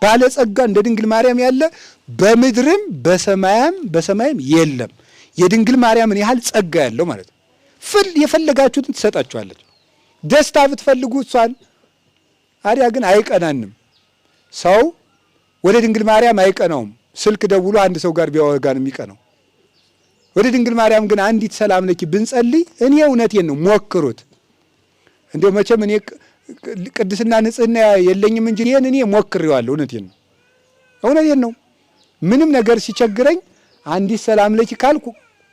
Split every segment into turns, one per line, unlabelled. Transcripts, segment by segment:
ባለጸጋ እንደ ድንግል ማርያም ያለ በምድርም በሰማይም የለም። የድንግል ማርያምን ያህል ጸጋ ያለው ማለት ነው። የፈለጋችሁትን ትሰጣችኋለች። ደስታ ብትፈልጉ እሷን አዲያ ግን አይቀናንም። ሰው ወደ ድንግል ማርያም አይቀናውም። ስልክ ደውሎ አንድ ሰው ጋር ቢያወጋን የሚቀናው። ወደ ድንግል ማርያም ግን አንዲት ሰላም ለኪ ብንጸልይ እኔ እውነቴን ነው ሞክሩት። እንደው መቼም እኔ ቅድስና ንጽህና የለኝም እንጂ እኔ ሞክሬዋለሁ። እውነቴን ነው። ምንም ነገር ሲቸግረኝ አንዲት ሰላም ለኪ ካልኩ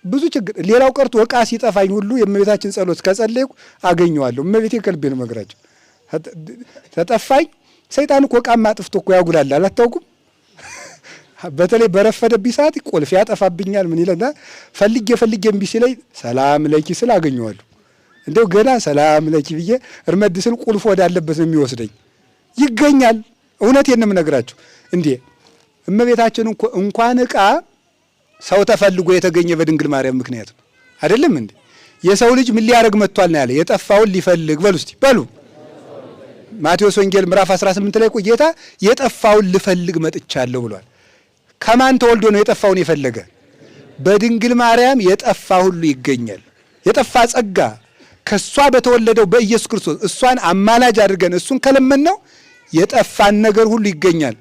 ብዙ ችግር ሌላው ቀርቶ ዕቃ ሲጠፋኝ ሁሉ የእመቤታችን ጸሎት ከጸለይኩ አገኘዋለሁ። እመቤቴ ከልቤ ነው መግራቸው። ተጠፋኝ ሰይጣን እኮ ዕቃማ አጥፍቶ እኮ ያጉላላል። አታውቁም? በተለይ በረፈደብኝ ሰዓት ቁልፍ ያጠፋብኛል። ምን ይለና ፈልጌ እምቢ ሲለኝ ሰላም ለኪ ስል አገኘዋለሁ። እንደው ገና ሰላም ለኪ ብዬ እርመድ ስል ቁልፍ ወዳለበት ነው የሚወስደኝ። ይገኛል። እውነቴን ነው የምነግራችሁ። እንዴ እመቤታችን እንኳን ዕቃ ሰው ተፈልጎ የተገኘ በድንግል ማርያም ምክንያት ነው። አይደለም እንዴ? የሰው ልጅ ምን ሊያደርግ መጥቷል ነው ያለ? የጠፋውን ሊፈልግ። በሉ እስቲ በሉ። ማቴዎስ ወንጌል ምዕራፍ 18 ላይ ጌታ የጠፋውን ልፈልግ መጥቻለሁ ብሏል። ከማን ተወልዶ ነው የጠፋውን የፈለገ? በድንግል ማርያም የጠፋ ሁሉ ይገኛል። የጠፋ ጸጋ ከሷ በተወለደው በኢየሱስ ክርስቶስ እሷን አማላጅ አድርገን እሱን ከለመን ነው የጠፋን ነገር ሁሉ ይገኛል።